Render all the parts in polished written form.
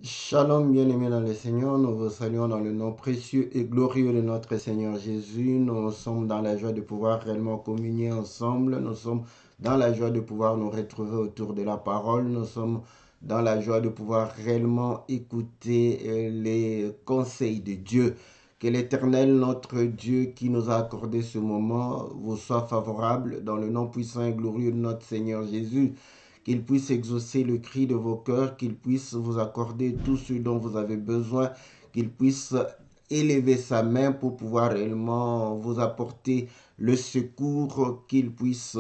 Shalom, bien-aimés dans le Seigneur, nous vous saluons dans le nom précieux et glorieux de notre Seigneur Jésus. Nous sommes dans la joie de pouvoir réellement communier ensemble. Nous sommes dans la joie de pouvoir nous retrouver autour de la parole. Nous sommes dans la joie de pouvoir réellement écouter les conseils de Dieu. Que l'Éternel, notre Dieu, qui nous a accordé ce moment, vous soit favorable dans le nom puissant et glorieux de notre Seigneur Jésus. Qu'il puisse exaucer le cri de vos cœurs, qu'il puisse vous accorder tout ce dont vous avez besoin, qu'il puisse élever sa main pour pouvoir réellement vous apporter le secours, qu'il puisse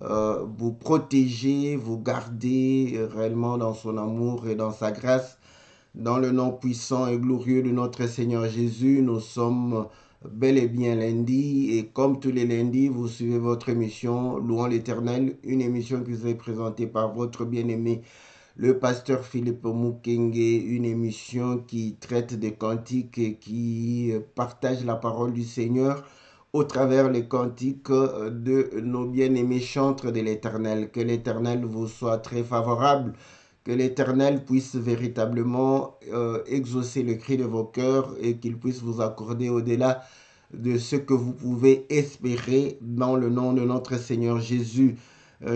vous protéger, vous garder réellement dans son amour et dans sa grâce. Dans le nom puissant et glorieux de notre Seigneur Jésus, nous sommes bel et bien lundi et comme tous les lundis, vous suivez votre émission Louons l'Éternel, une émission qui vous est présentée par votre bien-aimé le pasteur Philippe Mukenge, une émission qui traite des cantiques et qui partage la parole du Seigneur au travers les cantiques de nos bien-aimés chantres de l'Éternel. Que l'Éternel vous soit très favorable, que l'Éternel puisse véritablement exaucer le cri de vos cœurs et qu'il puisse vous accorder au-delà de ce que vous pouvez espérer dans le nom de notre Seigneur Jésus.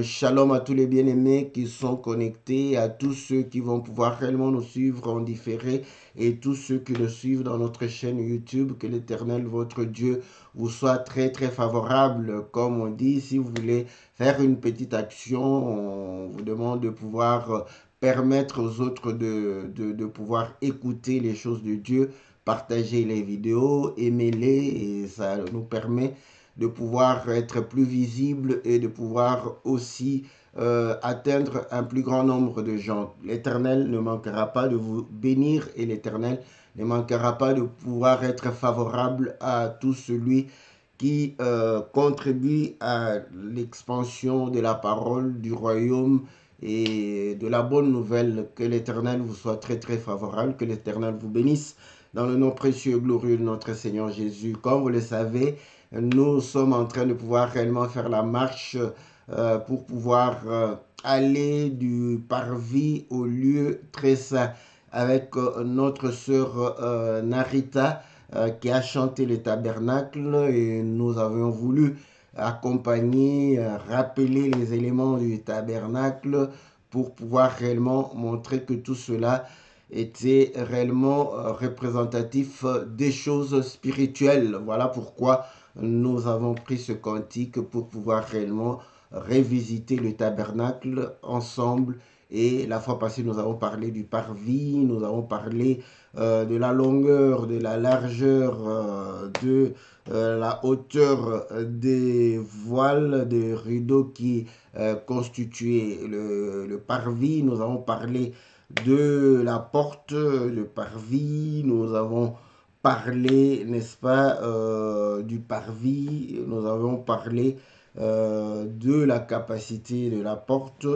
Shalom à tous les bien-aimés qui sont connectés, à tous ceux qui vont pouvoir réellement nous suivre en différé et tous ceux qui nous suivent dans notre chaîne YouTube. Que l'Éternel, votre Dieu, vous soit très très favorable. Comme on dit, si vous voulez faire une petite action, on vous demande de pouvoir permettre aux autres de pouvoir écouter les choses de Dieu, partager les vidéos, aimer-les et ça nous permet de pouvoir être plus visible et de pouvoir aussi atteindre un plus grand nombre de gens. L'Éternel ne manquera pas de vous bénir et l'Éternel ne manquera pas de pouvoir être favorable à tout celui qui contribue à l'expansion de la parole du royaume et de la bonne nouvelle. Que l'Éternel vous soit très très favorable, que l'Éternel vous bénisse dans le nom précieux et glorieux de notre Seigneur Jésus. Comme vous le savez, nous sommes en train de pouvoir réellement faire la marche pour pouvoir aller du parvis au lieu très saint avec notre sœur Narita qui a chanté le tabernacle et nous avions voulu accompagner, rappeler les éléments du tabernacle pour pouvoir réellement montrer que tout cela était réellement représentatif des choses spirituelles. Voilà pourquoi nous avons pris ce cantique pour pouvoir réellement revisiter le tabernacle ensemble. Et la fois passée, nous avons parlé du parvis, nous avons parlé de la longueur, de la largeur, de la hauteur des voiles, des rideaux qui constituaient le parvis. Nous avons parlé de la porte, le parvis. Nous avons parlé, n'est-ce pas, du parvis. Nous avons parlé de la capacité de la porte,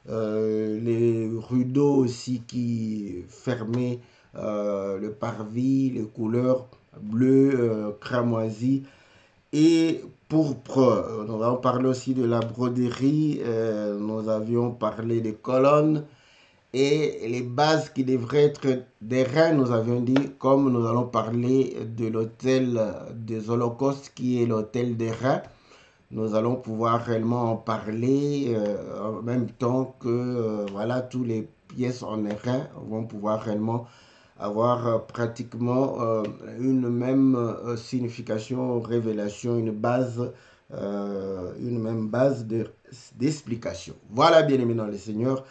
les rideaux aussi qui fermaient le parvis, les couleurs bleu, cramoisi et pourpre. Nous avons parlé aussi de la broderie, nous avions parlé des colonnes et les bases qui devraient être des reins, nous avions dit, comme nous allons parler de l'autel des holocaustes qui est l'autel des reins. Nous allons pouvoir réellement en parler en même temps que voilà, toutes les pièces en airain vont pouvoir réellement avoir pratiquement une même signification, révélation, une même base d'explication. Voilà, bien-aimés dans le Seigneur,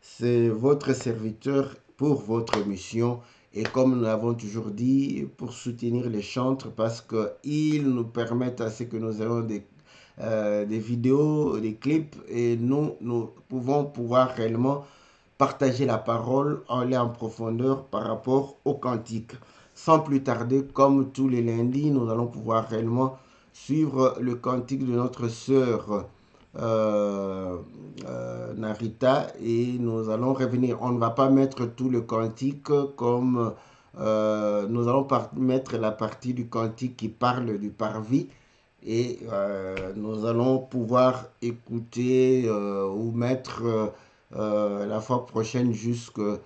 c'est votre serviteur pour votre mission. Et comme nous l'avons toujours dit, pour soutenir les chantres, parce qu'ils nous permettent à ce que nous ayons des vidéos, des clips, et nous pouvons pouvoir réellement partager la parole, aller en profondeur par rapport au cantique. Sans plus tarder, comme tous les lundis, nous allons pouvoir réellement suivre le cantique de notre sœur Narita et nous allons revenir. On ne va pas mettre tout le cantique comme nous allons mettre la partie du cantique qui parle du parvis et nous allons pouvoir écouter ou mettre la fois prochaine jusqu'au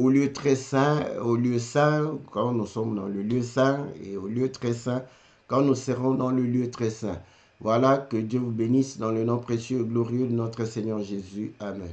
au lieu très saint, au lieu saint, quand nous sommes dans le lieu saint, et au lieu très saint, quand nous serons dans le lieu très saint. Voilà, que Dieu vous bénisse dans le nom précieux et glorieux de notre Seigneur Jésus. Amen.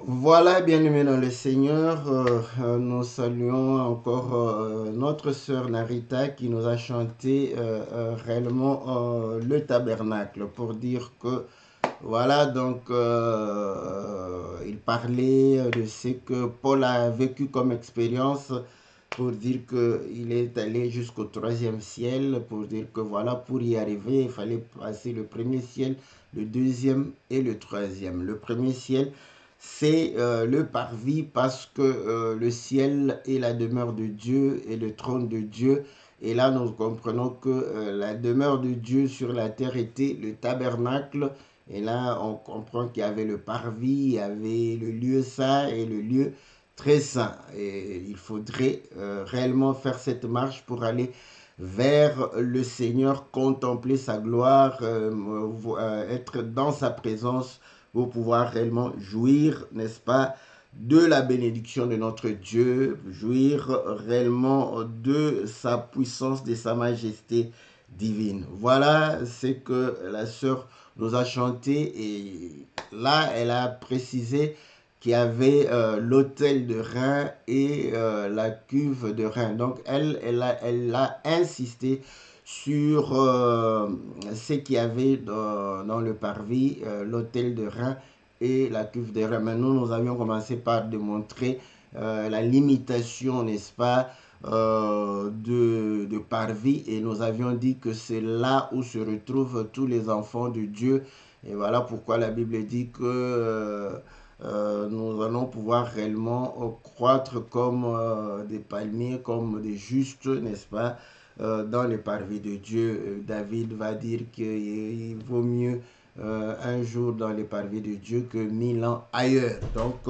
Voilà, bien-aimés dans le Seigneur, nous saluons encore notre sœur Narita qui nous a chanté réellement le tabernacle pour dire que, voilà, donc il parlait de ce que Paul a vécu comme expérience, pour dire qu'il est allé jusqu'au 3e ciel, pour dire que voilà, pour y arriver, il fallait passer le premier ciel, le 2e et le 3e. Le premier ciel, c'est le parvis, parce que le ciel est la demeure de Dieu et le trône de Dieu. Et là, nous comprenons que la demeure de Dieu sur la terre était le tabernacle. Et là, on comprend qu'il y avait le parvis, il y avait le lieu saint et le lieu très saint. Et il faudrait réellement faire cette marche pour aller vers le Seigneur, contempler sa gloire, être dans sa présence, pour pouvoir réellement jouir, n'est-ce pas, de la bénédiction de notre Dieu, jouir réellement de sa puissance, de sa majesté divine. Voilà ce que la sœur nous a chanté, et là, elle a précisé qu'il y avait l'autel de Reims et la cuve de Reims. Donc, elle a insisté sur ce qu'il y avait dans le parvis, l'autel de Reims et la cuve de Reims. Maintenant, nous avions commencé par démontrer la limitation, n'est-ce pas, de parvis, et nous avions dit que c'est là où se retrouvent tous les enfants de Dieu. Et voilà pourquoi la Bible dit que nous allons pouvoir réellement croître comme des palmiers, comme des justes, n'est-ce pas, dans les parvis de Dieu. David va dire qu'il vaut mieux un jour dans les parvis de Dieu que 1000 ans ailleurs. Donc,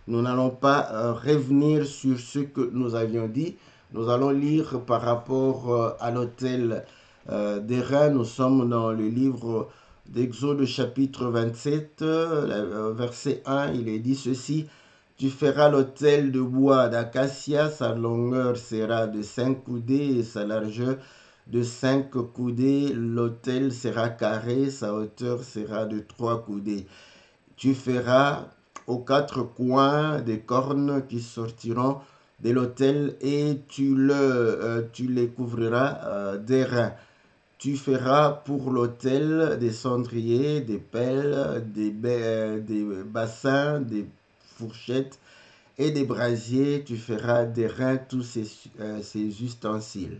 nous n'allons pas revenir sur ce que nous avions dit. Nous allons lire par rapport à l'autel d'airain. Nous sommes dans le livre d'Exode chapitre 27, verset 1. Il est dit ceci: tu feras l'autel de bois d'acacia, sa longueur sera de 5 coudées et sa largeur de 5 coudées. L'autel sera carré, sa hauteur sera de 3 coudées. Tu feras aux 4 coins des cornes qui sortiront de l'autel et tu les couvriras d'airain. Tu feras pour l'autel des cendriers, des pelles, des bassins, des fourchettes et des brasiers. Tu feras d'airain tous ces ustensiles.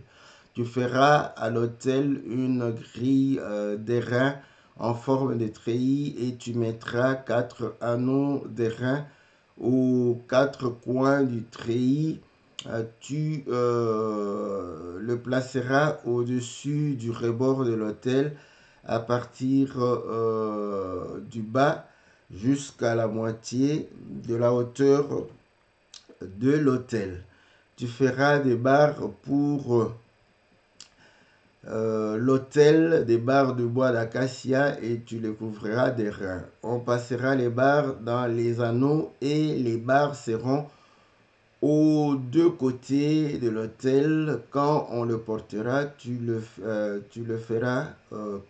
Tu feras à l'autel une grille d'airain en forme de treillis et tu mettras 4 anneaux d'airain aux 4 coins du treillis. Tu le placeras au-dessus du rebord de l'autel à partir du bas jusqu'à la moitié de la hauteur de l'autel. Tu feras des barres pour l'autel, des barres de bois d'acacia et tu les couvriras d'airain. On passera les barres dans les anneaux et les barres seront aux 2 côtés de l'autel. Quand on le portera, tu le feras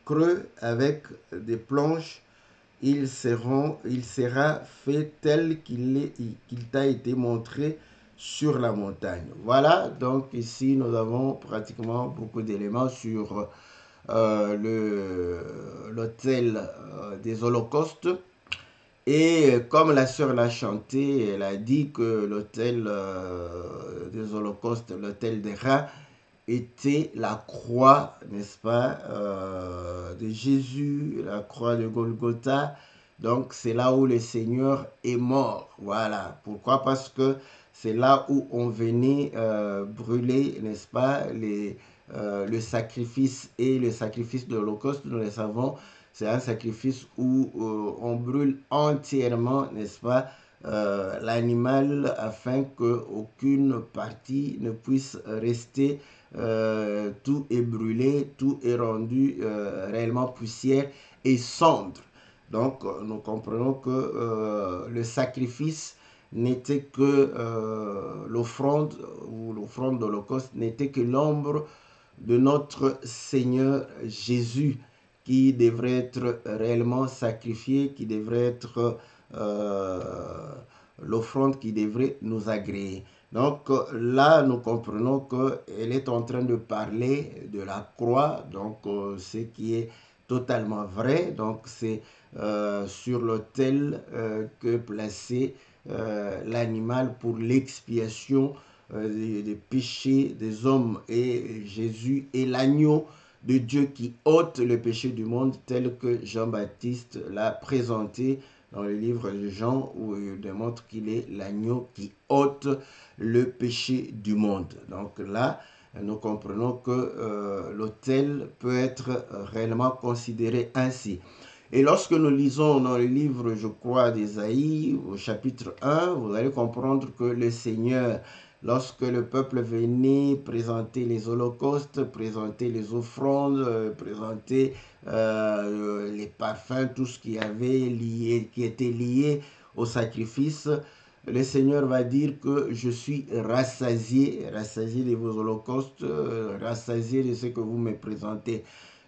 creux avec des planches. Il sera fait tel qu'il t'a été montré sur la montagne. Voilà, donc ici nous avons pratiquement beaucoup d'éléments sur l'autel des holocaustes. Et comme la sœur l'a chanté, elle a dit que l'autel des holocaustes, l'autel des rats, était la croix, n'est-ce pas, de Jésus, la croix de Golgotha. Donc c'est là où le Seigneur est mort. Voilà. Pourquoi? Parce que c'est là où on venait brûler, n'est-ce pas, le sacrifice. Et le sacrifice de l'Holocauste, nous le savons, c'est un sacrifice où on brûle entièrement, n'est-ce pas, l'animal afin qu'aucune partie ne puisse rester. Tout est brûlé, tout est rendu réellement poussière et cendre. Donc nous comprenons que le sacrifice n'était que l'offrande ou l'offrande de l'Holocauste n'était que l'ombre de notre Seigneur Jésus qui devrait être réellement sacrifié, qui devrait être l'offrande qui devrait nous agréer. Donc là, nous comprenons qu'elle est en train de parler de la croix, donc ce qui est totalement vrai. Donc c'est sur l'autel que plaçait l'animal pour l'expiation des péchés des hommes. Et Jésus est l'agneau de Dieu qui ôte le péché du monde, tel que Jean-Baptiste l'a présenté dans le livre de Jean, où il démontre qu'il est l'agneau qui ôte le péché du monde. Donc là, nous comprenons que l'autel peut être réellement considéré ainsi. Et lorsque nous lisons dans le livre, je crois, d'Ésaïe, au chapitre 1, vous allez comprendre que le Seigneur, lorsque le peuple venait présenter les holocaustes, présenter les offrandes, présenter les parfums, tout ce qui était lié au sacrifice, le Seigneur va dire que je suis rassasié de vos holocaustes, rassasié de ce que vous me présentez.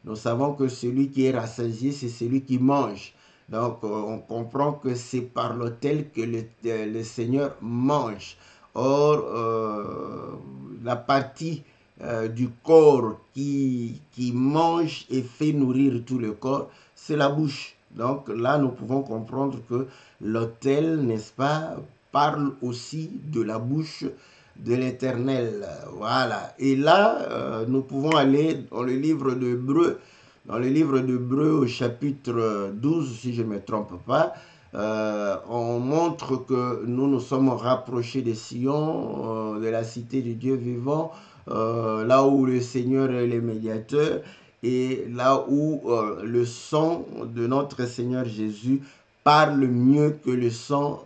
Nous savons que celui qui est rassasié, c'est celui qui mange. Donc, on comprend que c'est par l'autel que le Seigneur mange. Or, la partie du corps qui mange et fait nourrir tout le corps, c'est la bouche. Donc là, nous pouvons comprendre que l'autel, n'est-ce pas, parle aussi de la bouche de l'Éternel. Voilà. Et là, nous pouvons aller dans le livre d'Hébreux, au chapitre 12, si je ne me trompe pas. On montre que nous nous sommes rapprochés de Sion, de la cité du Dieu vivant, là où le Seigneur est le médiateur et là où le sang de notre Seigneur Jésus parle mieux que le sang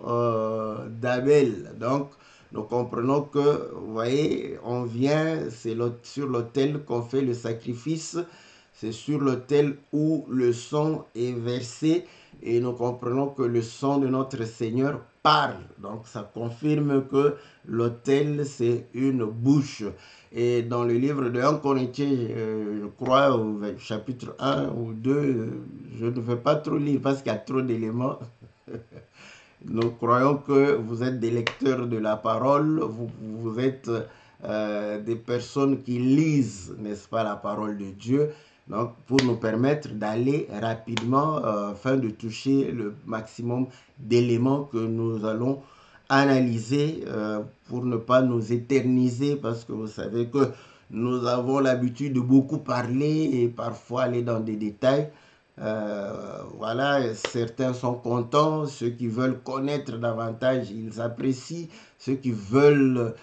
d'Abel. Donc, nous comprenons que, vous voyez, on vient, c'est sur l'autel qu'on fait le sacrifice, c'est sur l'autel où le sang est versé et nous comprenons que le sang de notre Seigneur parle. Donc, ça confirme que l'autel, c'est une bouche. Et dans le livre de 1 Corinthiens, je crois, au chapitre 1 ou 2, je ne vais pas trop lire parce qu'il y a trop d'éléments. Nous croyons que vous êtes des lecteurs de la parole, vous êtes des personnes qui lisent, n'est-ce pas, la parole de Dieu, donc pour nous permettre d'aller rapidement afin de toucher le maximum d'éléments que nous allons analyser pour ne pas nous éterniser, parce que vous savez que nous avons l'habitude de beaucoup parler et parfois aller dans des détails. Voilà, certains sont contents, ceux qui veulent connaître davantage, ils apprécient, ceux qui veulent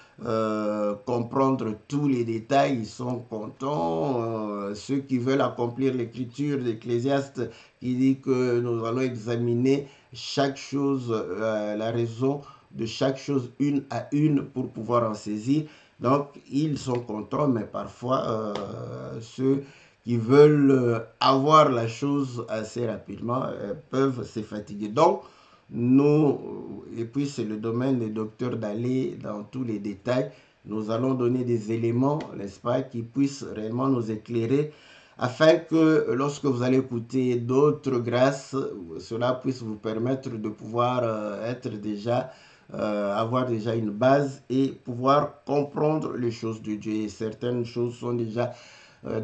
comprendre tous les détails, ils sont contents, ceux qui veulent accomplir l'écriture d'Ecclésiaste qui dit que nous allons examiner chaque chose, la raison de chaque chose une à une pour pouvoir en saisir. Donc, ils sont contents, mais parfois, ceux qui veulent avoir la chose assez rapidement peuvent se fatiguer. Donc, nous, et puis c'est le domaine des docteurs d'aller dans tous les détails, nous allons donner des éléments, n'est-ce pas, qui puissent réellement nous éclairer afin que lorsque vous allez écouter d'autres grâces, cela puisse vous permettre de pouvoir être déjà, avoir déjà une base et pouvoir comprendre les choses de Dieu. Et certaines choses sont déjà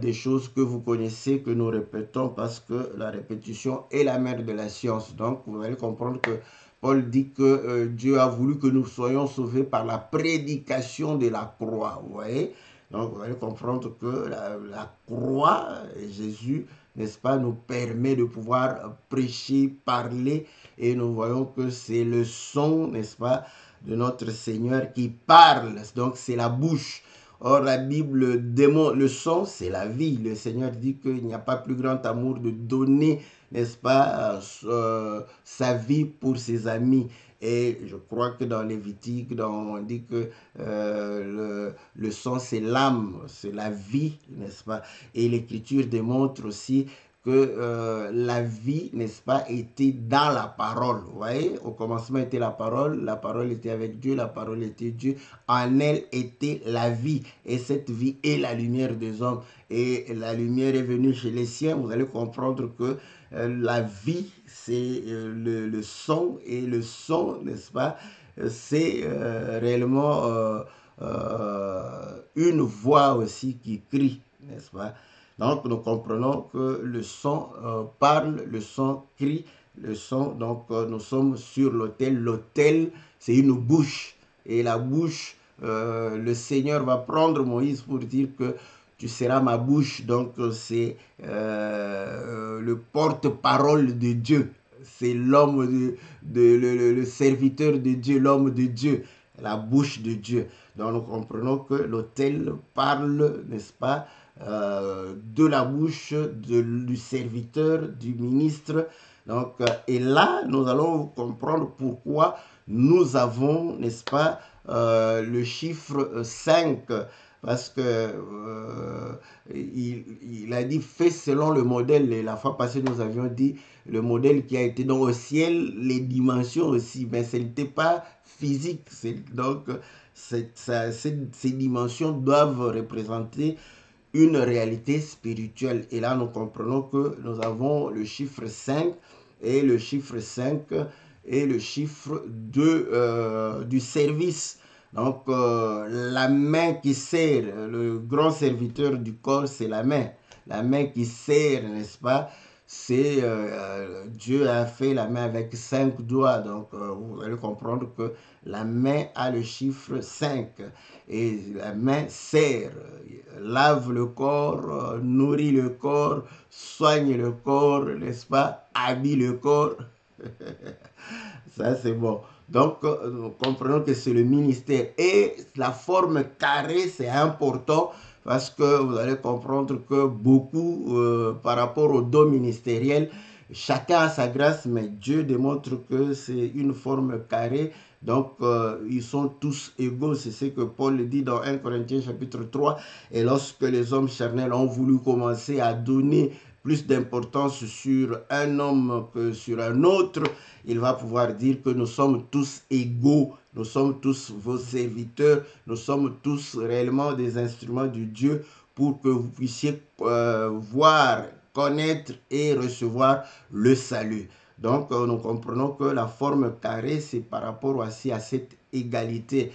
des choses que vous connaissez, que nous répétons parce que la répétition est la mère de la science. Donc, vous allez comprendre que Paul dit que Dieu a voulu que nous soyons sauvés par la prédication de la croix. Vous voyez? Donc, vous allez comprendre que la croix, Jésus, n'est-ce pas, nous permet de pouvoir prêcher, parler, et nous voyons que c'est le son, n'est-ce pas, de notre Seigneur qui parle. Donc, c'est la bouche. Or, la Bible démontre le son, c'est la vie. Le Seigneur dit qu'il n'y a pas plus grand amour de donner, n'est-ce pas, sa vie pour ses amis. Et je crois que dans Lévitique, on dit que le sang, c'est l'âme, c'est la vie, n'est-ce pas? Et l'Écriture démontre aussi que la vie, n'est-ce pas, était dans la parole. Vous voyez, au commencement était la parole était avec Dieu, la parole était Dieu. En elle était la vie, et cette vie est la lumière des hommes. Et la lumière est venue chez les siens. Vous allez comprendre que la vie, c'est le son, et le son, n'est-ce pas, c'est réellement une voix aussi qui crie, n'est-ce pas? Donc, nous comprenons que le son parle, le son crie, le son, donc nous sommes sur l'autel. L'autel, c'est une bouche. Et la bouche, le Seigneur va prendre Moïse pour dire que tu seras ma bouche. Donc, c'est le porte-parole de Dieu. C'est l'homme, le serviteur de Dieu, l'homme de Dieu, la bouche de Dieu. Donc, nous comprenons que l'autel parle, n'est-ce pas, de la bouche du serviteur, du ministre. Donc, et là, nous allons comprendre pourquoi nous avons, n'est-ce pas, le chiffre 5, parce que il a dit fait selon le modèle. Et la fois passée, nous avions dit le modèle qui a été dans au ciel, les dimensions aussi, mais ce n'était pas physique. Donc, ces dimensions doivent représenter une réalité spirituelle. Et là, nous comprenons que nous avons le chiffre 5, et le chiffre 5 est le chiffre du service. Donc, la main qui sert, le grand serviteur du corps, c'est la main. La main qui sert, n'est-ce pas? C'est Dieu a fait la main avec 5 doigts. Donc, vous allez comprendre que la main a le chiffre 5. Et la main sert, lave le corps, nourrit le corps, soigne le corps, n'est-ce pas? Habille le corps. Ça, c'est bon. Donc, nous comprenons que c'est le ministère. Et la forme carrée, c'est important parce que vous allez comprendre que beaucoup, par rapport au don ministériel, chacun a sa grâce, mais Dieu démontre que c'est une forme carrée. Donc, ils sont tous égaux. C'est ce que Paul dit dans 1 Corinthiens chapitre 3. Et lorsque les hommes charnels ont voulu commencer à donner plus d'importance sur un homme que sur un autre, il va pouvoir dire que nous sommes tous égaux, nous sommes tous vos serviteurs, nous sommes tous réellement des instruments de Dieu pour que vous puissiez voir, connaître et recevoir le salut. Donc, nous comprenons que la forme carrée, c'est par rapport aussi à cette égalité.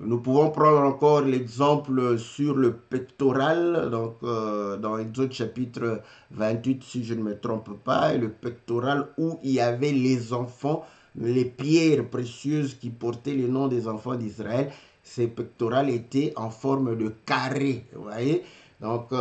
Nous pouvons prendre encore l'exemple sur le pectoral, donc dans Exode chapitre 28, si je ne me trompe pas, le pectoral où il y avait les enfants, les pierres précieuses qui portaient le nom des enfants d'Israël. Ces pectorales étaient en forme de carré, vous voyez. Donc,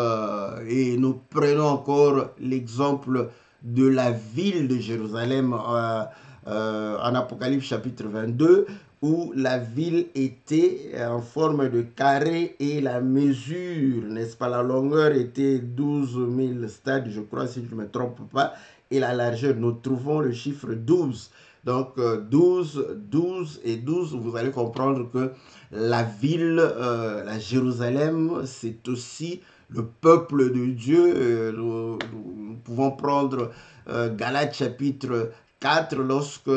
et nous prenons encore l'exemple de la ville de Jérusalem en Apocalypse chapitre 22, où la ville était en forme de carré et la mesure, n'est-ce pas, la longueur était 12 000 stades, je crois, si je ne me trompe pas, et la largeur, nous trouvons le chiffre 12. Donc 12 et 12, vous allez comprendre que la ville, la Jérusalem, c'est aussi le peuple de Dieu. Nous pouvons prendre Galates chapitre 4, lorsque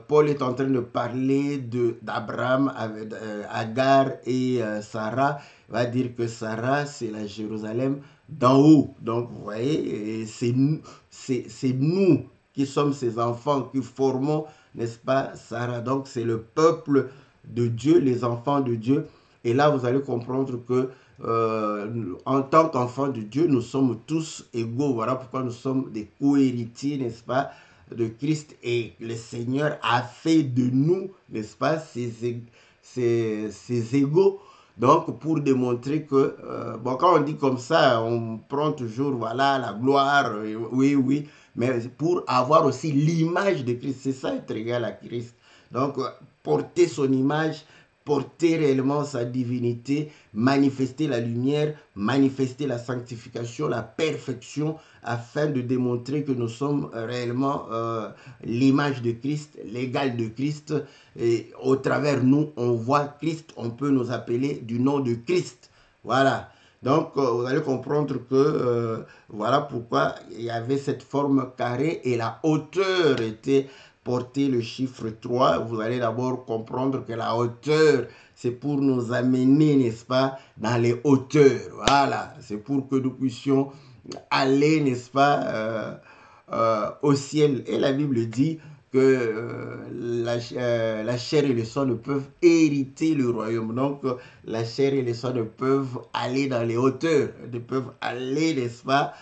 Paul est en train de parler d'Abraham, Agar et Sarah, va dire que Sarah, c'est la Jérusalem d'en haut. Donc, vous voyez, c'est nous qui sommes ces enfants qui formons, n'est-ce pas, Sarah. Donc, c'est le peuple de Dieu, les enfants de Dieu. Et là, vous allez comprendre que en tant qu'enfants de Dieu, nous sommes tous égaux. Voilà pourquoi nous sommes des co-héritiers, n'est-ce pas, de Christ, et le Seigneur a fait de nous, n'est-ce pas, ses égaux. Donc, pour démontrer que, bon, quand on dit comme ça, on prend toujours, voilà, la gloire, oui, oui, mais pour avoir aussi l'image de Christ, c'est ça être égal à Christ. Donc, porter son image, porter réellement sa divinité, manifester la lumière, manifester la sanctification, la perfection, afin de démontrer que nous sommes réellement l'image de Christ, l'égal de Christ. Et au travers nous, on voit Christ, on peut nous appeler du nom de Christ. Voilà. Donc, vous allez comprendre que voilà pourquoi il y avait cette forme carrée et la hauteur était porter le chiffre 3, vous allez d'abord comprendre que la hauteur, c'est pour nous amener, n'est-ce pas, dans les hauteurs. Voilà, c'est pour que nous puissions aller, n'est-ce pas, au ciel. Et la Bible dit que la chair et le sang ne peuvent hériter le royaume. Donc, la chair et le sang ne peuvent aller dans les hauteurs, ne peuvent aller, n'est-ce pas,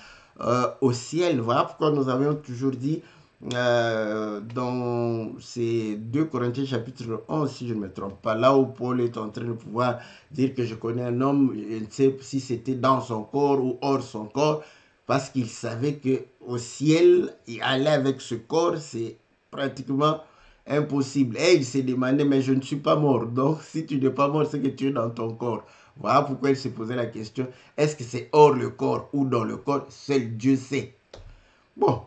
au ciel. Voilà pourquoi nous avions toujours dit dans ces 2 Corinthiens chapitre 11, si je ne me trompe pas, là où Paul est en train de pouvoir dire que je connais un homme, je ne sais si c'était dans son corps ou hors son corps, parce qu'il savait qu'au ciel, il allait avec ce corps, c'est pratiquement impossible. Et il s'est demandé, mais je ne suis pas mort. Donc, si tu n'es pas mort, c'est que tu es dans ton corps. Voilà pourquoi il s'est posé la question, est-ce que c'est hors le corps ou dans le corps? Seul Dieu sait. Bon,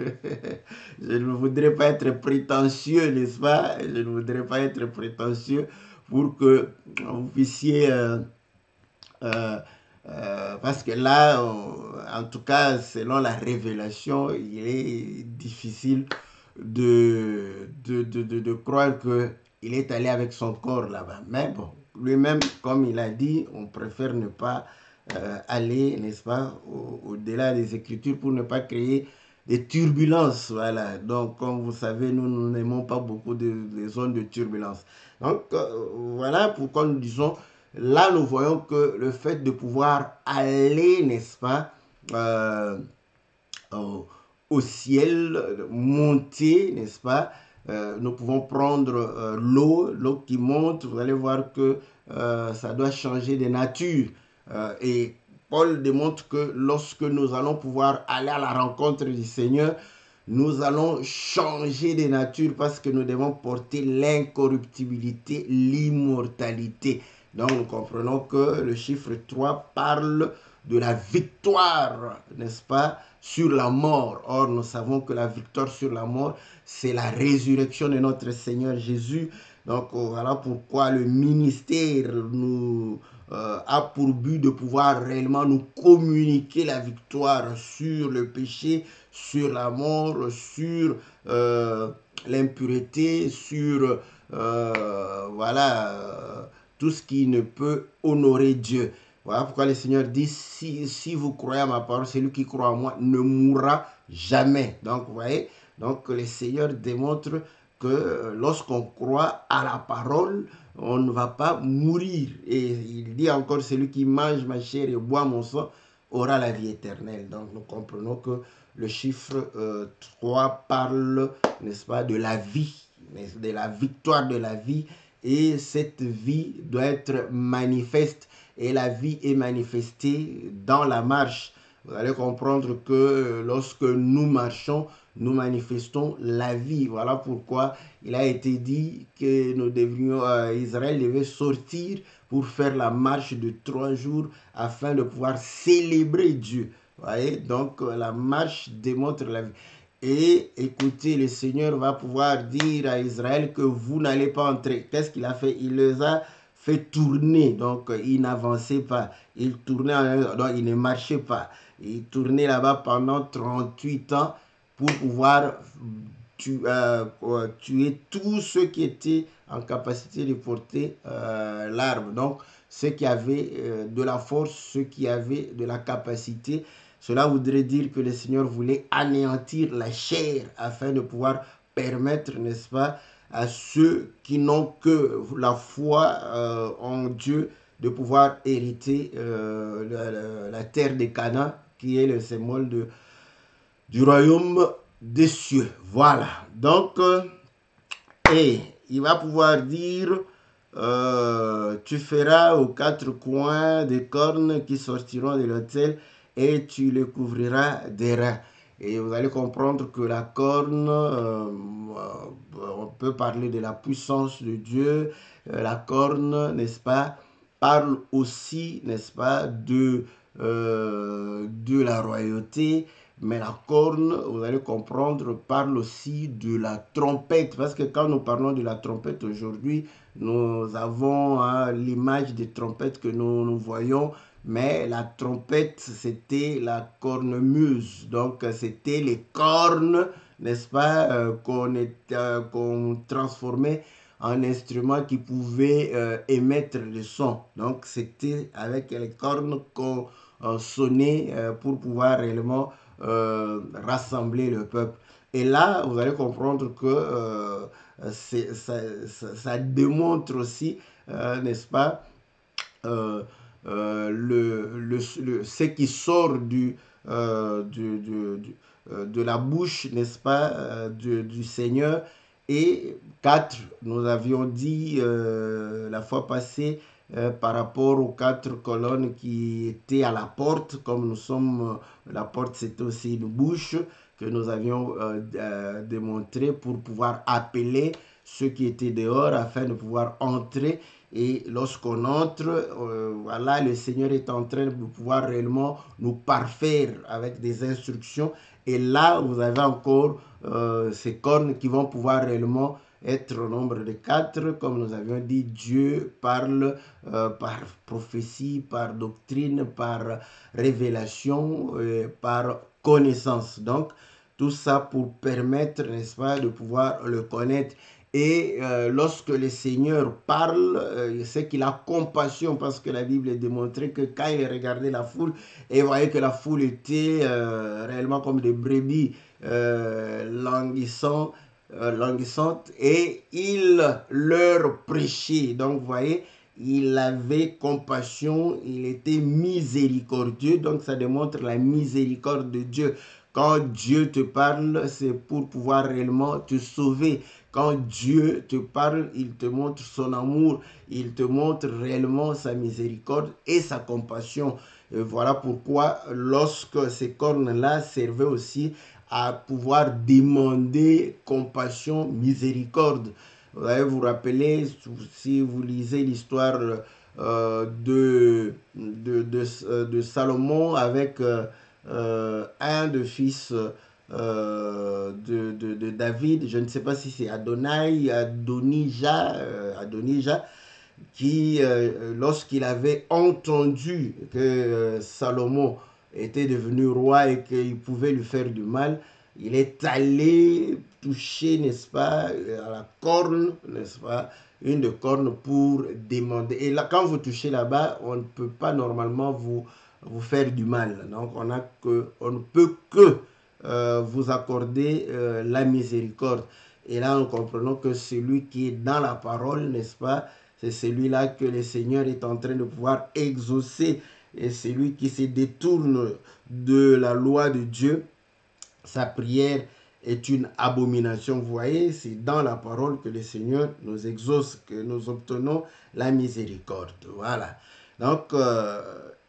je ne voudrais pas être prétentieux, n'est-ce pas? Je ne voudrais pas être prétentieux pour que vous puissiez... parce que là, en tout cas, selon la révélation, il est difficile de croire qu'il est allé avec son corps là-bas. Mais bon, lui-même, comme il a dit, on préfère ne pas aller, n'est-ce pas, au-delà des Écritures pour ne pas créer des turbulences. Voilà. Donc, comme vous savez, nous n'aimons pas beaucoup de zones de turbulence. Donc, voilà pourquoi nous disons, là, nous voyons que le fait de pouvoir aller, n'est-ce pas, au ciel, monter, n'est-ce pas, nous pouvons prendre l'eau qui monte, vous allez voir que ça doit changer de nature. Et Paul démontre que lorsque nous allons pouvoir aller à la rencontre du Seigneur, nous allons changer de nature parce que nous devons porter l'incorruptibilité, l'immortalité. Donc nous comprenons que le chiffre 3 parle de la victoire, n'est-ce pas, sur la mort. Or, nous savons que la victoire sur la mort, c'est la résurrection de notre Seigneur Jésus. Donc, voilà pourquoi le ministère nous a pour but de pouvoir réellement nous communiquer la victoire sur le péché, sur la mort, sur l'impureté, sur voilà, tout ce qui ne peut honorer Dieu. Voilà pourquoi le Seigneur dit, si vous croyez à ma parole, celui qui croit en moi ne mourra jamais. Donc, vous voyez, donc le Seigneur démontre que lorsqu'on croit à la parole, on ne va pas mourir. Et il dit encore, celui qui mange ma chair et boit mon sang aura la vie éternelle. Donc, nous comprenons que le chiffre 3 parle, n'est-ce pas, de la vie, de la victoire de la vie. Et cette vie doit être manifeste. Et la vie est manifestée dans la marche. Vous allez comprendre que lorsque nous marchons, nous manifestons la vie. Voilà pourquoi il a été dit que nous devrions, Israël devait sortir pour faire la marche de 3 jours afin de pouvoir célébrer Dieu. Vous voyez, donc la marche démontre la vie. Et écoutez, le Seigneur va pouvoir dire à Israël que vous n'allez pas entrer. Qu'est-ce qu'il a fait? Il les a fait tourner, donc il n'avançait pas. Il tournait, donc il ne marchait pas. Il tournait là-bas pendant 38 ans pour pouvoir tuer tous ceux qui étaient en capacité de porter l'arme. Donc, ceux qui avaient de la force, ceux qui avaient de la capacité. Cela voudrait dire que le Seigneur voulait anéantir la chair afin de pouvoir permettre, n'est-ce pas, à ceux qui n'ont que la foi en Dieu de pouvoir hériter la terre de Canaan, qui est le symbole du royaume des cieux. Voilà. Donc, et il va pouvoir dire, tu feras aux 4 coins des cornes qui sortiront de l'autel et tu les couvriras d'airain. Et vous allez comprendre que la corne, on peut parler de la puissance de Dieu. La corne, n'est-ce pas, parle aussi, n'est-ce pas, de la royauté. Mais la corne, vous allez comprendre, parle aussi de la trompette. Parce que quand nous parlons de la trompette aujourd'hui, nous avons l'image des trompettes que nous voyons. Mais la trompette, c'était la cornemuse. Donc, c'était les cornes, n'est-ce pas, qu'on transformait en instrument qui pouvait émettre le son. Donc, c'était avec les cornes qu'on sonnait pour pouvoir réellement rassembler le peuple. Et là, vous allez comprendre que ça démontre aussi, n'est-ce pas, ce qui sort de la bouche, n'est-ce pas, du Seigneur. Et 4, nous avions dit la fois passée, par rapport aux 4 colonnes qui étaient à la porte, comme nous sommes, la porte c'était aussi une bouche que nous avions démontré pour pouvoir appeler ceux qui étaient dehors afin de pouvoir entrer. Et lorsqu'on entre, voilà, le Seigneur est en train de pouvoir réellement nous parfaire avec des instructions. Et là, vous avez encore ces cornes qui vont pouvoir réellement être au nombre de 4. Comme nous avions dit, Dieu parle par prophétie, par doctrine, par révélation, par connaissance. Donc, tout ça pour permettre, n'est-ce pas, de pouvoir le connaître. Et lorsque le Seigneur parle, c'est qu'il a compassion, parce que la Bible est démontrée que quand il regardait la foule, et voyait que la foule était réellement comme des brebis languissantes, et il leur prêchait. Donc, vous voyez, il avait compassion, il était miséricordieux. Donc, ça démontre la miséricorde de Dieu. Quand Dieu te parle, c'est pour pouvoir réellement te sauver. Quand Dieu te parle, il te montre son amour, il te montre réellement sa miséricorde et sa compassion. Et voilà pourquoi, lorsque ces cornes-là servaient aussi à pouvoir demander compassion, miséricorde. Vous allez vous rappeler, si vous lisez l'histoire de Salomon avec un des fils de David, je ne sais pas si c'est Adonijah, qui, lorsqu'il avait entendu que Salomon était devenu roi et qu'il pouvait lui faire du mal, il est allé toucher, n'est-ce pas, à la corne, n'est-ce pas, une de corne pour demander. Et là, quand vous touchez là-bas, on ne peut pas normalement vous faire du mal. Donc, on ne peut que vous accorder la miséricorde. Et là, nous comprenons que celui qui est dans la parole, n'est-ce pas, c'est celui-là que le Seigneur est en train de pouvoir exaucer. Et celui qui se détourne de la loi de Dieu, sa prière est une abomination. Vous voyez, c'est dans la parole que le Seigneur nous exauce, que nous obtenons la miséricorde. Voilà. Donc,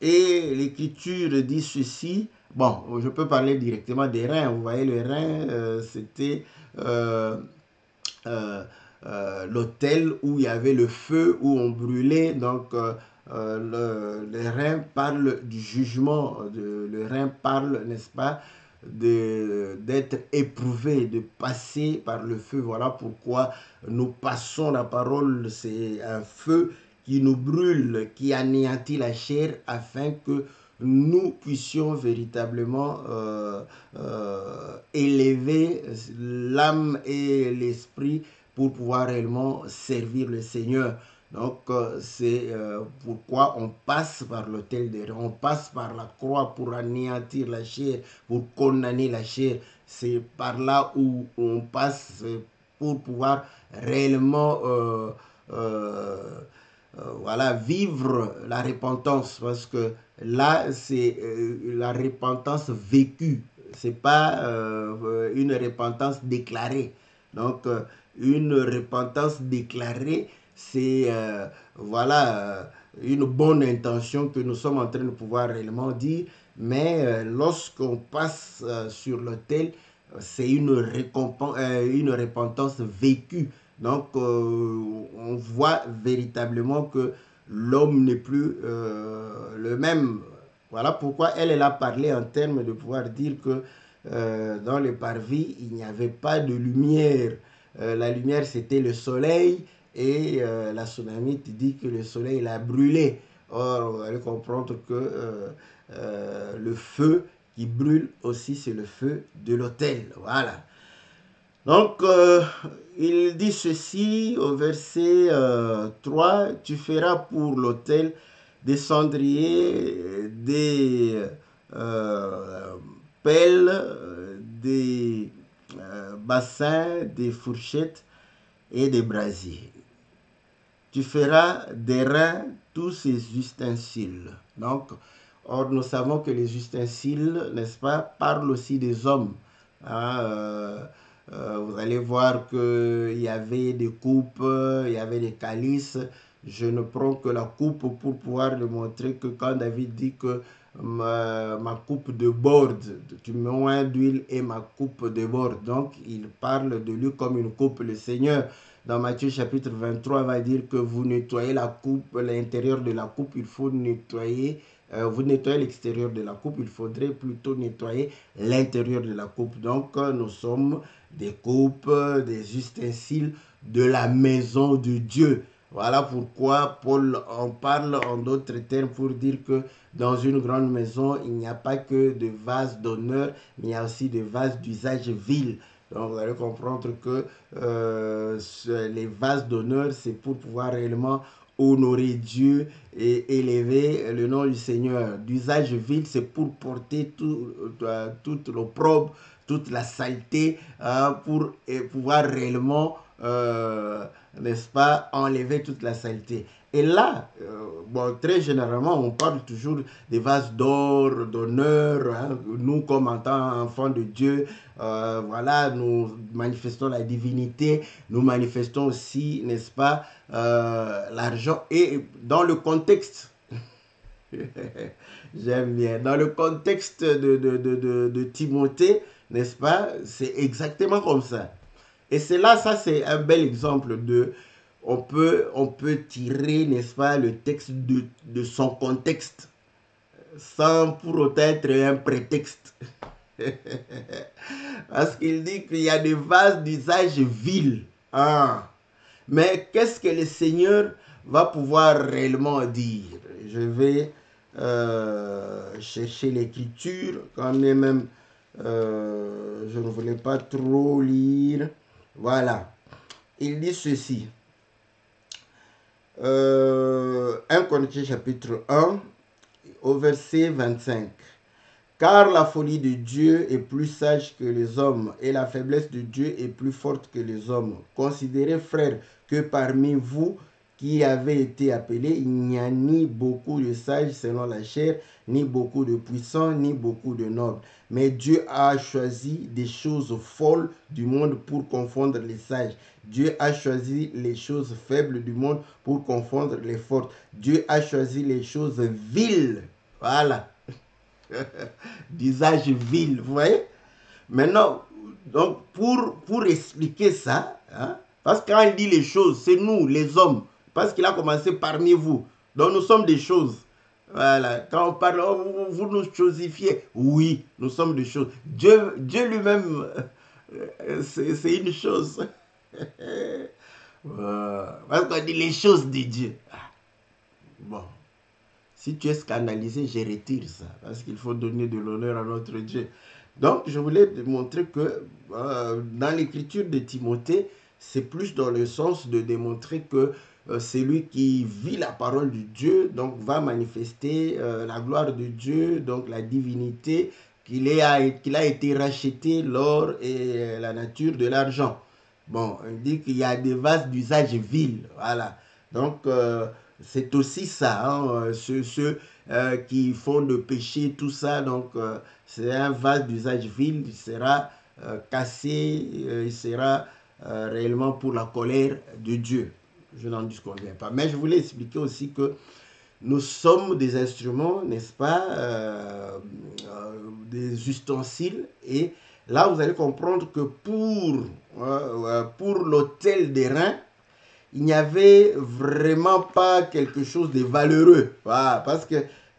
et l'Écriture dit ceci. Bon, je peux parler directement des reins. Vous voyez, les reins, c'était l'autel où il y avait le feu, où on brûlait. Donc, le rein parle du jugement. Le rein parle, n'est-ce pas, d'être éprouvé, de passer par le feu. Voilà pourquoi nous passons la parole. C'est un feu qui nous brûle, qui anéantit la chair, afin que nous puissions véritablement élever l'âme et l'esprit pour pouvoir réellement servir le Seigneur. Donc, c'est pourquoi on passe par l'autel de reins, on passe par la croix pour anéantir la chair, pour condamner la chair. C'est par là où on passe pour pouvoir réellement voilà, vivre la repentance, parce que là, c'est la repentance vécue, c'est pas une repentance déclarée. Donc, une repentance déclarée, c'est voilà, une bonne intention que nous sommes en train de pouvoir réellement dire, mais lorsqu'on passe sur l'autel, c'est une repentance vécue. Donc, on voit véritablement que l'homme n'est plus le même. Voilà pourquoi elle a parlé en termes de pouvoir dire que dans le parvis, il n'y avait pas de lumière. La lumière, c'était le soleil, et la Sunamite dit que le soleil l'a brûlé. Or, on va comprendre que le feu qui brûle aussi, c'est le feu de l'autel. Voilà. Donc, il dit ceci au verset 3, tu feras pour l'autel des cendriers, des pelles, des bassins, des fourchettes et des brasiers. Tu feras des reins tous ces ustensiles. Donc, or, nous savons que les ustensiles, n'est-ce pas, parlent aussi des hommes. Hein, vous allez voir qu'il y avait des coupes, il y avait des calices. Je ne prends que la coupe pour pouvoir le montrer, que quand David dit que ma coupe déborde, tu me oins d'huile et ma coupe déborde. Donc, il parle de lui comme une coupe. Le Seigneur, dans Matthieu chapitre 23, va dire que vous nettoyez la coupe, l'intérieur de la coupe, il faut nettoyer. Vous nettoyez l'extérieur de la coupe, il faudrait plutôt nettoyer l'intérieur de la coupe. Donc, nous sommes des coupes, des ustensiles de la maison de Dieu. Voilà pourquoi Paul en parle en d'autres termes pour dire que dans une grande maison, il n'y a pas que de vases d'honneur, mais il y a aussi des vases d'usage vil. Donc, vous allez comprendre que les vases d'honneur, c'est pour pouvoir réellement honorer Dieu et élever le nom du Seigneur. D'usage vil, c'est pour porter toute l'opprobre, toute la saleté, pour pouvoir réellement, n'est-ce pas, enlever toute la saleté. Et là, bon, très généralement, on parle toujours des vases d'or, d'honneur. Hein. Nous, comme en tant qu'enfants de Dieu, voilà, nous manifestons la divinité, nous manifestons aussi, n'est-ce pas, l'argent. Et dans le contexte, j'aime bien, dans le contexte de Timothée, n'est-ce pas? C'est exactement comme ça. Et c'est là, ça c'est un bel exemple de, on peut tirer, n'est-ce pas, le texte de son contexte, sans pour autant être un prétexte. Parce qu'il dit qu'il y a des vases d'usage vil. Ah. Mais qu'est-ce que le Seigneur va pouvoir réellement dire? Je vais chercher l'écriture, quand même, je ne voulais pas trop lire. Voilà. Il dit ceci. 1 Corinthiens chapitre 1, au verset 25. Car la folie de Dieu est plus sage que les hommes, et la faiblesse de Dieu est plus forte que les hommes. Considérez, frères, que parmi vous qui avez été appelés, il n'y a ni beaucoup de sages selon la chair, ni beaucoup de puissants, ni beaucoup de nobles. Mais Dieu a choisi des choses folles du monde pour confondre les sages. Dieu a choisi les choses faibles du monde pour confondre les fortes. Dieu a choisi les choses viles. Voilà. D'usage vil, vous voyez. Maintenant, donc pour expliquer ça, hein, parce que quand il dit les choses, c'est nous, les hommes, parce qu'il a commencé parmi vous. Donc nous sommes des choses. Voilà, quand on parle, oh, vous nous chosifiez. Oui, nous sommes des choses. Dieu lui-même, c'est une chose. Parce qu'on dit les choses de Dieu. Bon. Si tu es scandalisé, je retire ça, parce qu'il faut donner de l'honneur à notre Dieu. Donc, je voulais montrer que dans l'écriture de Timothée, c'est plus dans le sens de démontrer que celui qui vit la parole de Dieu, donc va manifester la gloire de Dieu, donc la divinité, qu'il a été racheté l'or et la nature de l'argent. Bon, il dit qu'il y a des vases d'usage vil, voilà. Donc, c'est aussi ça, hein, ceux qui font le péché, tout ça. Donc, c'est un vase d'usage vil, il sera cassé, il sera réellement pour la colère de Dieu. Je n'en disconviens pas. Mais je voulais expliquer aussi que nous sommes des instruments, n'est-ce pas, des ustensiles. Et là, vous allez comprendre que pour l'autel des reins, il n'y avait vraiment pas quelque chose de valeureux. Voilà, parce que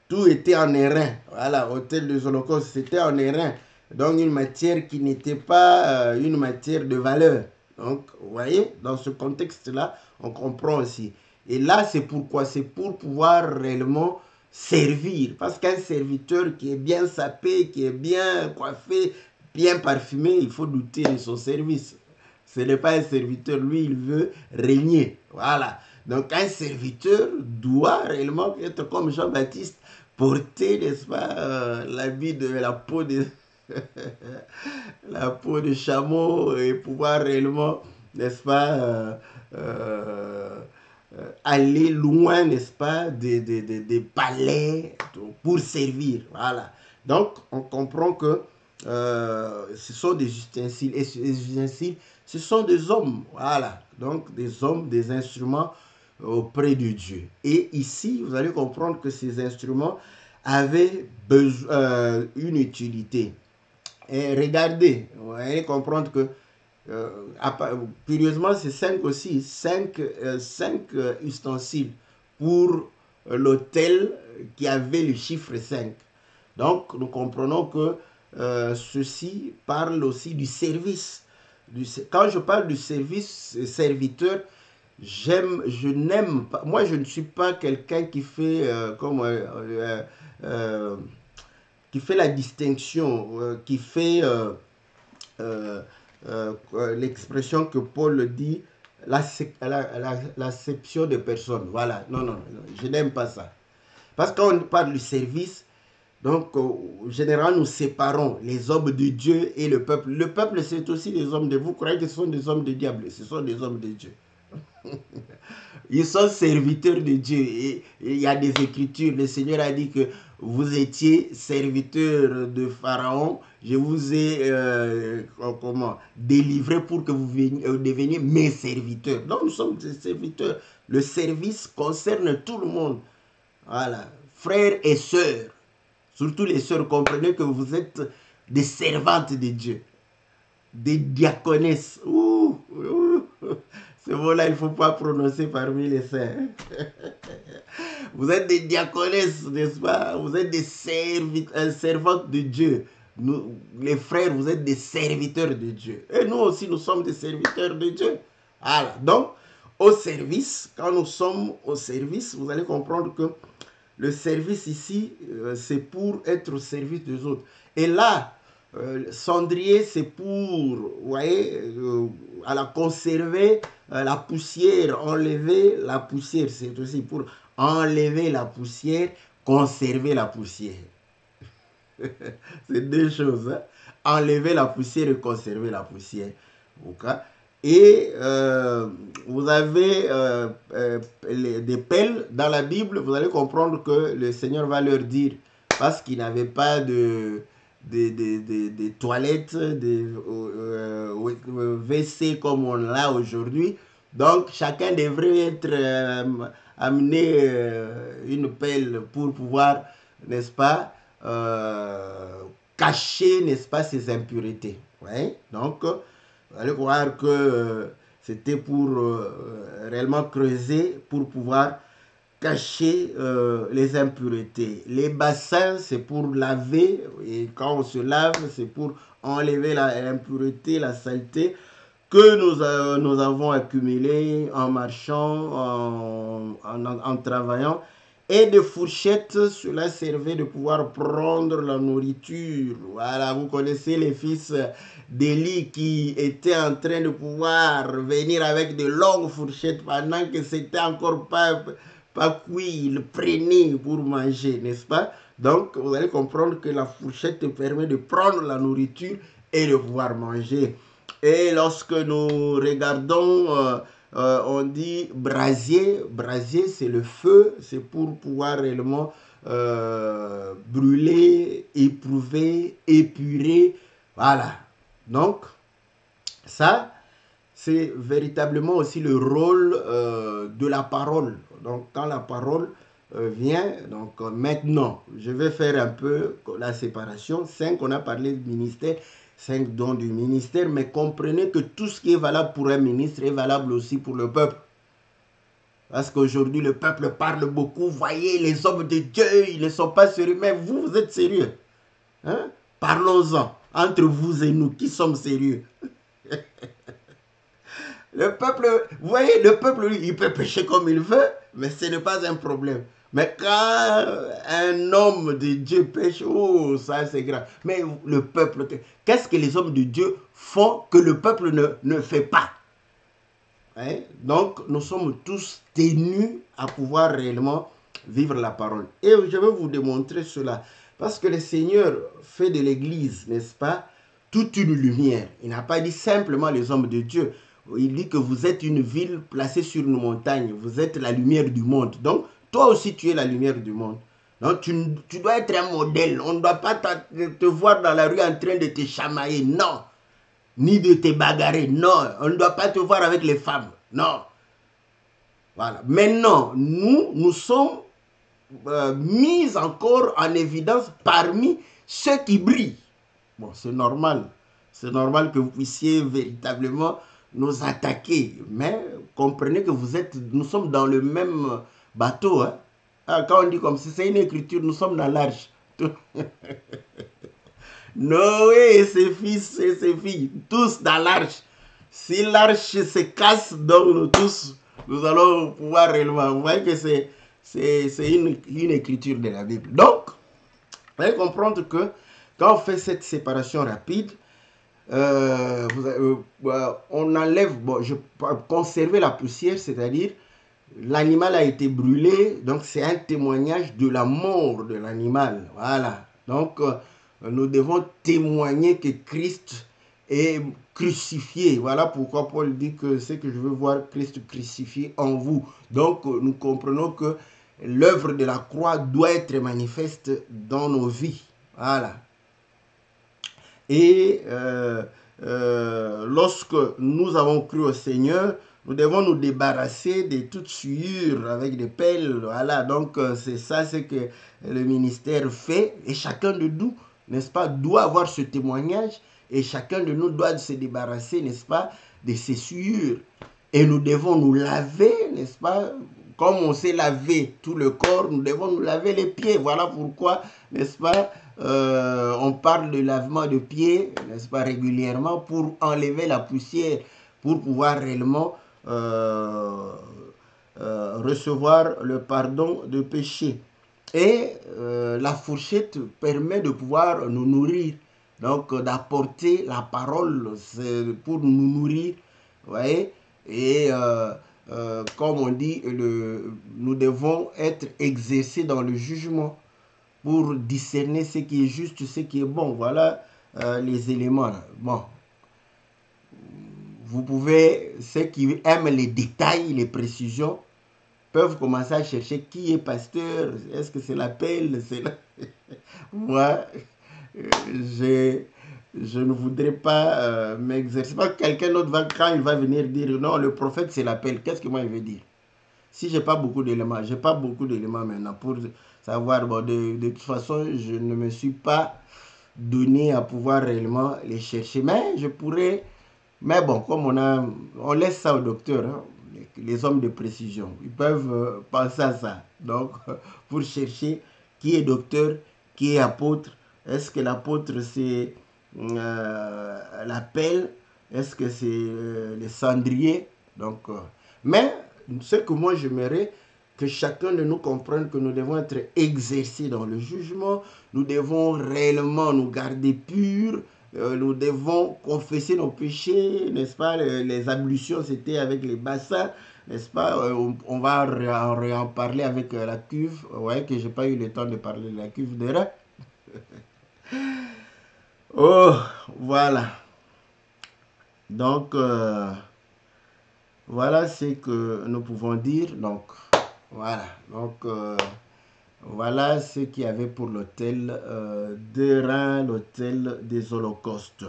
tout était en airain. Voilà, hôtel des holocaustes, c'était en airain. Donc une matière qui n'était pas une matière de valeur. Donc, vous voyez, dans ce contexte-là, on comprend aussi. Et là, c'est pourquoi? C'est pour pouvoir réellement servir. Parce qu'un serviteur qui est bien sapé, qui est bien coiffé, bien parfumé, il faut douter de son service. Ce n'est pas un serviteur, lui, il veut régner. Voilà. Donc, un serviteur doit réellement être comme Jean-Baptiste, porter, n'est-ce pas, l'habit de la peau de, la peau de chameau et pouvoir réellement, n'est-ce pas, aller loin, n'est-ce pas, des palais pour servir. Voilà. Donc, on comprend que ce sont des ustensiles. Et ces ustensiles, ce sont des hommes. Voilà. Donc, des hommes, des instruments auprès de Dieu. Et ici, vous allez comprendre que ces instruments avaient une utilité. Et regardez, vous allez comprendre que curieusement, c'est 5 aussi, 5 ustensiles pour l'autel qui avait le chiffre 5. Donc, nous comprenons que ceci parle aussi du service. Quand je parle du service serviteur, je n'aime pas, moi je ne suis pas quelqu'un qui fait qui fait la distinction, qui fait l'expression que Paul dit, l'acception de personnes. Voilà, non, non, je n'aime pas ça. Parce qu'on parle du service, donc généralement nous séparons les hommes de Dieu et le peuple. Le peuple, c'est aussi des hommes de... Vous croyez que ce sont des hommes de diable? Ce sont des hommes de Dieu. Ils sont serviteurs de Dieu. Et il y a des écritures. Le Seigneur a dit que vous étiez serviteurs de Pharaon. Je vous ai délivré pour que vous deveniez mes serviteurs. Donc nous sommes des serviteurs. Le service concerne tout le monde. Voilà. Frères et sœurs. Surtout les sœurs, comprenez que vous êtes des servantes de Dieu, des diaconesses. Ouh, ouh. Ce mot-là, il ne faut pas prononcer parmi les saints. Vous êtes des diaconesses, n'est-ce pas? Vous êtes des servantes de Dieu. Nous, les frères, vous êtes des serviteurs de Dieu. Et nous aussi, nous sommes des serviteurs de Dieu. Voilà. Donc, au service, quand nous sommes au service, vous allez comprendre que le service ici, c'est pour être au service des autres. Et là, cendrier, c'est pour, vous voyez, à la conserver la poussière, enlever la poussière. C'est aussi pour enlever la poussière, conserver la poussière. C'est deux choses. Hein? Enlever la poussière et conserver la poussière. Okay? Et vous avez des pelles dans la Bible, vous allez comprendre que le Seigneur va leur dire, parce qu'ils n'avaient pas de toilettes, de WC comme on l'a aujourd'hui. Donc, chacun devrait être amené une pelle pour pouvoir, n'est-ce pas, cacher, n'est-ce pas, ses impuretés. Ouais? Donc, vous allez voir que c'était pour réellement creuser, pour pouvoir cacher les impuretés. Les bassins, c'est pour laver, et quand on se lave, c'est pour enlever l'impureté, la saleté que nous avons accumulée en marchant, en travaillant. Et de fourchettes, cela servait de pouvoir prendre la nourriture. Voilà, vous connaissez les fils d'Élie qui étaient en train de pouvoir venir avec de longues fourchettes pendant que c'était encore pas cuit, ils prenaient pour manger, n'est-ce pas? Donc, vous allez comprendre que la fourchette te permet de prendre la nourriture et de pouvoir manger. Et lorsque nous regardons, on dit brasier. Brasier, c'est le feu, c'est pour pouvoir réellement brûler, éprouver, épurer. Voilà. Donc, ça, c'est véritablement aussi le rôle de la parole. Donc, quand la parole vient, donc maintenant, je vais faire un peu la séparation. 5, on a parlé de ministère, 5 dons du ministère, mais comprenez que tout ce qui est valable pour un ministre est valable aussi pour le peuple. Parce qu'aujourd'hui, le peuple parle beaucoup. Voyez, les hommes de Dieu, ils ne sont pas sérieux. Mais vous, vous êtes sérieux. Hein? Parlons-en. Entre vous et nous, qui sommes sérieux? Le peuple, vous voyez, le peuple, lui, il peut pécher comme il veut, mais ce n'est pas un problème. Mais quand un homme de Dieu pêche, oh, ça c'est grave. Mais le peuple, qu'est-ce que les hommes de Dieu font que le peuple ne fait pas? Hein? Donc, nous sommes tous tenus à pouvoir réellement vivre la parole. Et je vais vous démontrer cela. Parce que le Seigneur fait de l'Église, n'est-ce pas, toute une lumière. Il n'a pas dit simplement les hommes de Dieu. Il dit que vous êtes une ville placée sur une montagne. Vous êtes la lumière du monde. Donc, toi aussi, tu es la lumière du monde. Donc, tu dois être un modèle. On ne doit pas te voir dans la rue en train de te chamailler. Non. Ni de te bagarrer. Non. On ne doit pas te voir avec les femmes. Non. Voilà. Maintenant, nous sommes mis encore en évidence parmi ceux qui brillent. Bon, c'est normal. C'est normal que vous puissiez véritablement nous attaquer. Mais comprenez que nous sommes dans le même bateau. Hein? Quand on dit comme ça, c'est une écriture, nous sommes dans l'arche. Noé et ses fils et ses filles, tous dans l'arche. Si l'arche se casse, donc nous tous, nous allons pouvoir réellement. Vous voyez que c'est une écriture de la Bible. Donc, vous allez comprendre que quand on fait cette séparation rapide, on enlève, conserver la poussière, c'est-à-dire l'animal a été brûlé, donc c'est un témoignage de la mort de l'animal. Voilà. Donc, nous devons témoigner que Christ est crucifié. Voilà pourquoi Paul dit que c'est que je veux voir Christ crucifié en vous. Donc, nous comprenons que l'œuvre de la croix doit être manifeste dans nos vies. Voilà. Et lorsque nous avons cru au Seigneur, nous devons nous débarrasser de toute souillure avec des pelles. Voilà, donc c'est ça ce que le ministère fait. Et chacun de nous n'est-ce pas, doit avoir ce témoignage et chacun de nous doit se débarrasser, n'est-ce pas, de ces souillures. Et nous devons nous laver, n'est-ce pas, comme on sait laver tout le corps, nous devons nous laver les pieds. Voilà pourquoi, n'est-ce pas, on parle de lavement de pieds, n'est-ce pas, régulièrement pour enlever la poussière, pour pouvoir réellement recevoir le pardon de péché. Et la fourchette permet de pouvoir nous nourrir, donc d'apporter la parole pour nous nourrir, vous voyez. Et comme on dit, nous devons être exercés dans le jugement pour discerner ce qui est juste, ce qui est bon. Voilà les éléments. Bon, vous pouvez, ceux qui aiment les détails, les précisions, peuvent commencer à chercher qui est pasteur, est-ce que c'est l'appel, c'est la... Moi, je ne voudrais pas m'exercer. Pas quelqu'un d'autre va, quand il va venir dire non, le prophète c'est l'appel, qu'est-ce que moi il veut dire? Si j'ai pas beaucoup d'éléments, j'ai pas beaucoup d'éléments maintenant pour savoir, bon, de toute façon, je ne me suis pas donné à pouvoir réellement les chercher, mais je pourrais, mais bon, comme on laisse ça au docteur, hein, les hommes de précision, ils peuvent penser à ça. Donc, pour chercher qui est docteur, qui est apôtre, est-ce que l'apôtre c'est l'appel, est-ce que c'est les cendriers, donc, mais ce que moi j'aimerais que chacun de nous comprenne que nous devons être exercés dans le jugement, nous devons réellement nous garder purs, nous devons confesser nos péchés, n'est-ce pas? Les ablutions, c'était avec les bassins, n'est-ce pas? On va en parler avec la cuve, ouais, que j'ai pas eu le temps de parler de la cuve de rein. Oh, voilà. Donc, voilà ce que nous pouvons dire. Donc, voilà. Donc, voilà ce qu'il y avait pour l'hôtel de Reims, l'hôtel des Holocaustes.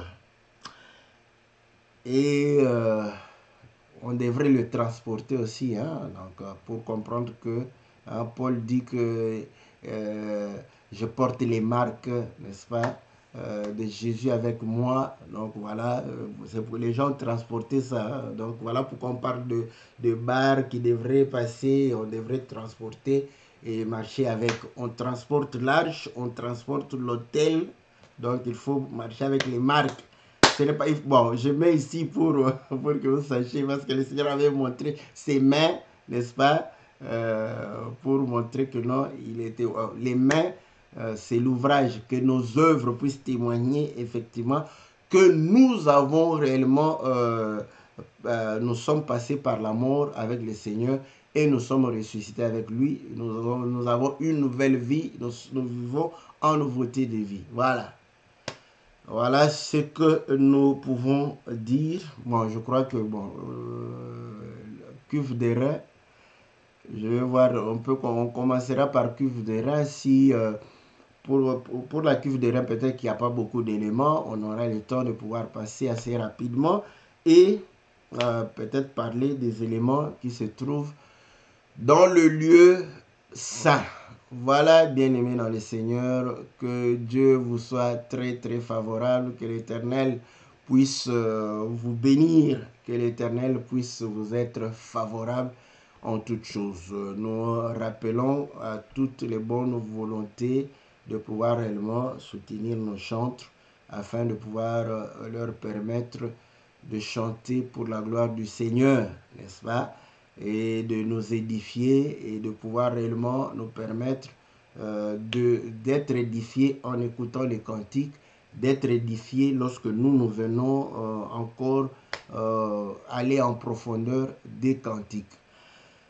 Et on devrait le transporter aussi, hein, donc, pour comprendre que hein, Paul dit que je porte les marques, n'est-ce pas, de Jésus avec moi. Donc voilà, c'est pour les gens transporter ça. Hein. Donc voilà pourquoi on parle de barres qui devraient passer, on devrait transporter et marcher avec. On transporte l'arche, on transporte l'autel, donc il faut marcher avec les marques. Ce n'est pas, bon, je mets ici pour que vous sachiez, parce que le Seigneur avait montré ses mains, n'est-ce pas, pour montrer que non, il était, les mains, c'est l'ouvrage, que nos œuvres puissent témoigner effectivement que nous avons réellement, nous sommes passés par la mort avec le Seigneur et nous sommes ressuscités avec lui. Nous avons une nouvelle vie, nous vivons en nouveauté de vie. Voilà. Voilà ce que nous pouvons dire. Bon, je crois que, bon, cuve de rein, je vais voir, on commencera par cuve de rein. Si, pour la cuve de rein, peut-être qu'il n'y a pas beaucoup d'éléments, on aura le temps de pouvoir passer assez rapidement et peut-être parler des éléments qui se trouvent dans le lieu saint. Voilà, bien-aimés dans le Seigneur, que Dieu vous soit très très favorable, que l'Éternel puisse vous bénir, que l'Éternel puisse vous être favorable en toutes choses. Nous rappelons à toutes les bonnes volontés de pouvoir réellement soutenir nos chantres afin de pouvoir leur permettre de chanter pour la gloire du Seigneur, n'est-ce pas? Et de nous édifier et de pouvoir réellement nous permettre d'être édifiés en écoutant les cantiques, d'être édifiés lorsque nous venons encore aller en profondeur des cantiques.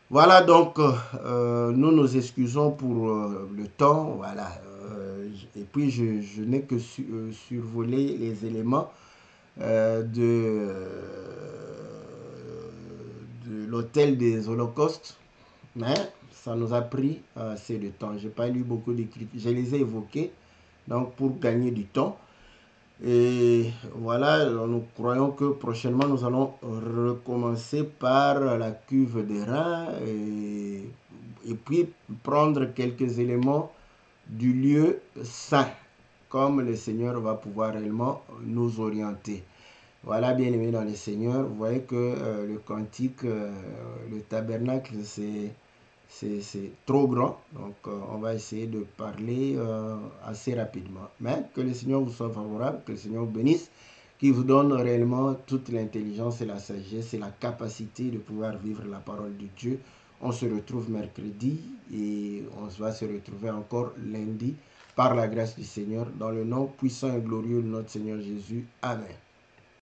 Voilà, donc nous nous excusons pour le temps, voilà, et puis je n'ai que survolé les éléments de l'hôtel des Holocaustes, mais ça nous a pris assez de temps. Je n'ai pas lu beaucoup d'écrits, je les ai évoqués, donc pour gagner du temps. Et voilà, nous croyons que prochainement nous allons recommencer par la cuve des reins et puis prendre quelques éléments du lieu saint. comme le Seigneur va pouvoir réellement nous orienter. Voilà, bien aimé dans le Seigneur, vous voyez que le cantique, le tabernacle, c'est trop grand. Donc, on va essayer de parler assez rapidement. Mais que le Seigneur vous soit favorable, que le Seigneur vous bénisse, qu'il vous donne réellement toute l'intelligence et la sagesse et la capacité de pouvoir vivre la parole de Dieu. On se retrouve mercredi et on va se retrouver encore lundi par la grâce du Seigneur, dans le nom puissant et glorieux de notre Seigneur Jésus. Amen.